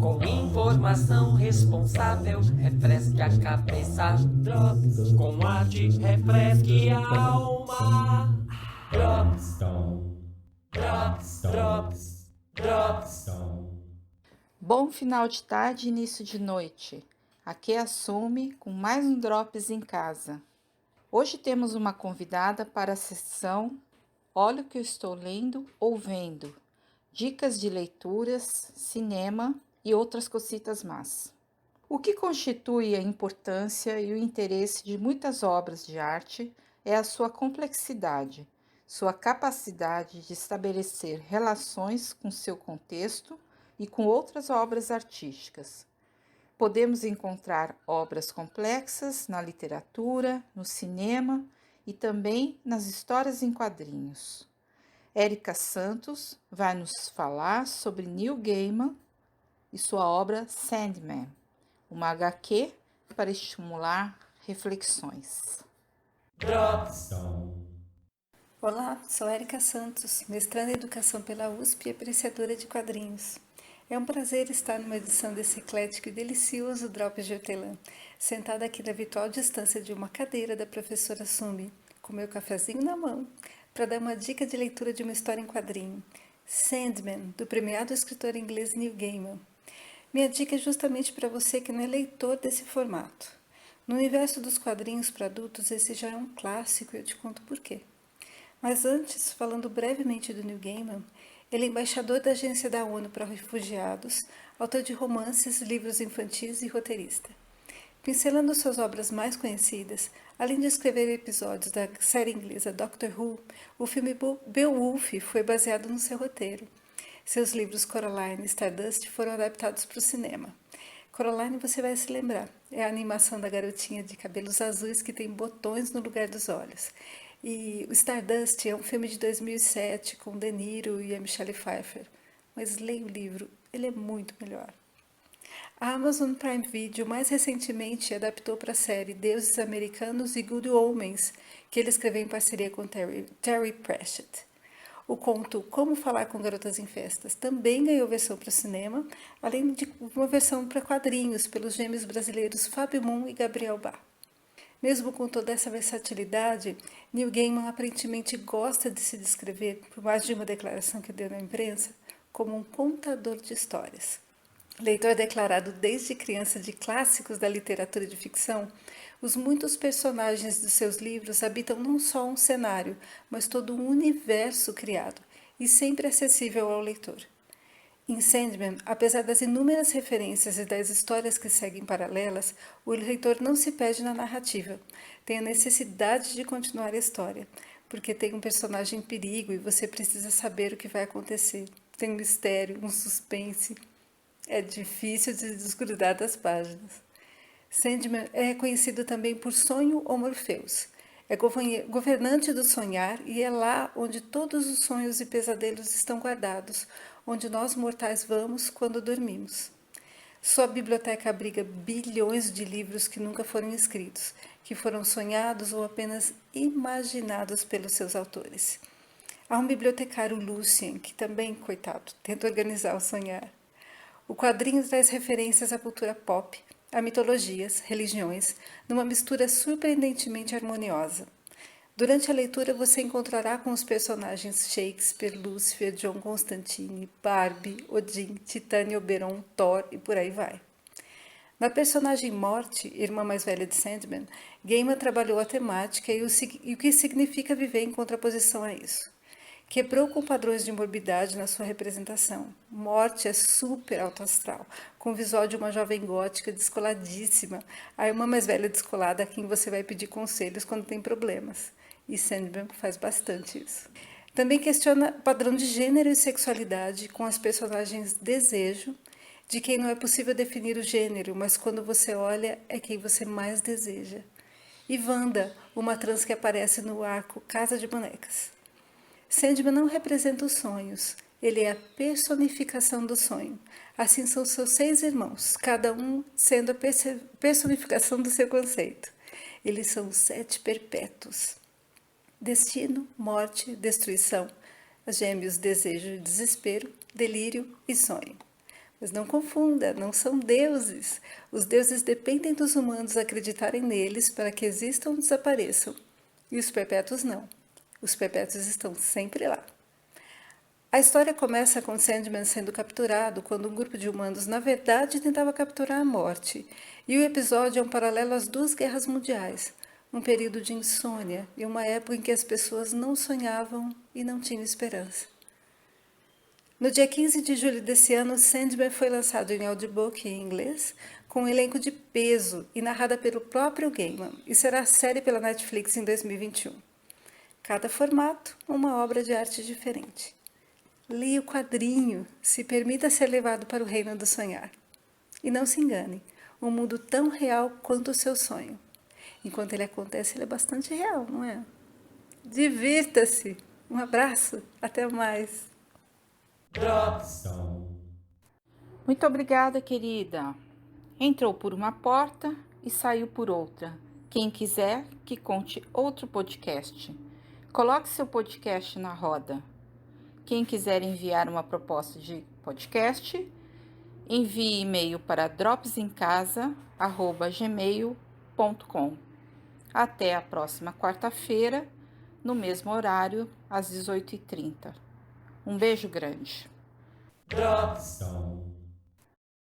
Com informação responsável, refresque a cabeça. Drops, com arte, refresque a alma. Drops, drops, drops, drops. Bom final de tarde e início de noite. Aqui é a Sumi com mais um Drops em casa. Hoje temos uma convidada para a sessão Olha o que eu estou lendo ou vendo. Dicas de leituras, cinema e outras cositas más. O que constitui a importância e o interesse de muitas obras de arte é a sua complexidade, sua capacidade de estabelecer relações com seu contexto e com outras obras artísticas. Podemos encontrar obras complexas na literatura, no cinema e também nas histórias em quadrinhos. Érica Santos vai nos falar sobre Neil Gaiman e sua obra Sandman, uma HQ para estimular reflexões. Drops. Olá, sou Érica Santos, mestranda em Educação pela USP e apreciadora de quadrinhos. É um prazer estar numa edição desse eclético e delicioso Drops de Hortelã, sentada aqui na virtual distância de uma cadeira da professora Sumi, com meu cafezinho na mão, para dar uma dica de leitura de uma história em quadrinho, Sandman, do premiado escritor inglês Neil Gaiman. Minha dica é justamente para você que não é leitor desse formato. No universo dos quadrinhos para adultos, esse já é um clássico e eu te conto por quê. Mas antes, falando brevemente do Neil Gaiman, ele é embaixador da Agência da ONU para Refugiados, autor de romances, livros infantis e roteirista. Pincelando suas obras mais conhecidas, além de escrever episódios da série inglesa Doctor Who, o filme Beowulf foi baseado no seu roteiro. Seus livros Coraline e Stardust foram adaptados para o cinema. Coraline você vai se lembrar, é a animação da garotinha de cabelos azuis que tem botões no lugar dos olhos. E o Stardust é um filme de 2007 com De Niro e a Michelle Pfeiffer. Mas leia o livro, ele é muito melhor. A Amazon Prime Video mais recentemente adaptou para a série Deuses Americanos e Good Omens, que ele escreveu em parceria com Terry Pratchett. O conto Como Falar com Garotas em Festas também ganhou versão para o cinema, além de uma versão para quadrinhos pelos gêmeos brasileiros Fábio Moon e Gabriel Bá. Mesmo com toda essa versatilidade, Neil Gaiman aparentemente gosta de se descrever, por mais de uma declaração que deu na imprensa, como um contador de histórias. Leitor declarado desde criança de clássicos da literatura de ficção, os muitos personagens dos seus livros habitam não só um cenário, mas todo um universo criado e sempre acessível ao leitor. Em Sandman, apesar das inúmeras referências e das histórias que seguem paralelas, o leitor não se perde na narrativa. Tem a necessidade de continuar a história, porque tem um personagem em perigo e você precisa saber o que vai acontecer. Tem um mistério, um suspense. É difícil de desgrudar das páginas. Sandman é reconhecido também por Sonho ou Morpheus. É governante do sonhar e é lá onde todos os sonhos e pesadelos estão guardados, onde nós mortais vamos quando dormimos. Sua biblioteca abriga bilhões de livros que nunca foram escritos, que foram sonhados ou apenas imaginados pelos seus autores. Há um bibliotecário Lucien, que também, coitado, tenta organizar o sonhar. O quadrinho traz referências à cultura pop, a mitologias, religiões, numa mistura surpreendentemente harmoniosa. Durante a leitura você encontrará com os personagens Shakespeare, Lúcifer, John Constantine, Barbie, Odin, Titânia, Oberon, Thor e por aí vai. Na personagem Morte, irmã mais velha de Sandman, Gaiman trabalhou a temática e o que significa viver em contraposição a isso. Quebrou com padrões de morbidade na sua representação. Morte é super alto astral, com o visual de uma jovem gótica descoladíssima, a irmã mais velha descolada a quem você vai pedir conselhos quando tem problemas. E Sandman faz bastante isso. Também questiona padrão de gênero e sexualidade com as personagens Desejo, de quem não é possível definir o gênero, mas quando você olha é quem você mais deseja. E Wanda, uma trans que aparece no arco Casa de Bonecas. Sandman não representa os sonhos, ele é a personificação do sonho. Assim são seus 6 irmãos, cada um sendo a personificação do seu conceito. Eles são os 7 perpétuos. Destino, morte, destruição, gêmeos, desejo e desespero, delírio e sonho. Mas não confunda, não são deuses. Os deuses dependem dos humanos acreditarem neles para que existam ou desapareçam. E os perpétuos não. Os perpétuos estão sempre lá. A história começa com Sandman sendo capturado quando um grupo de humanos, na verdade, tentava capturar a morte. E o episódio é um paralelo às 2 guerras mundiais, um período de insônia e uma época em que as pessoas não sonhavam e não tinham esperança. No dia 15 de julho desse ano, Sandman foi lançado em audiobook em inglês, com um elenco de peso e narrada pelo próprio Gaiman, e será série pela Netflix em 2021. Cada formato, uma obra de arte diferente. Leia o quadrinho, se permita ser levado para o reino do sonhar. E não se engane, um mundo tão real quanto o seu sonho. Enquanto ele acontece, ele é bastante real, não é? Divirta-se! Um abraço, até mais! Drops. Muito obrigada, querida. Entrou por uma porta e saiu por outra. Quem quiser que conte outro podcast, coloque seu podcast na roda. Quem quiser enviar uma proposta de podcast, envie e-mail para dropsencasa@gmail.com. Até a próxima quarta-feira, no mesmo horário, às 18h30. Um beijo grande. Drops.